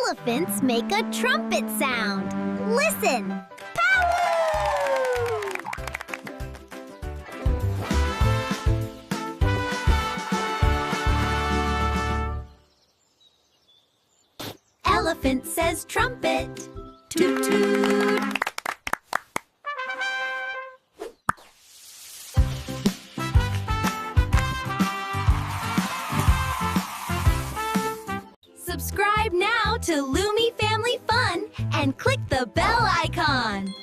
Elephants make a trumpet sound. Listen! Pow! Elephant says trumpet. Toot toot! Subscribe now to Lumi Family Fun and click the bell icon.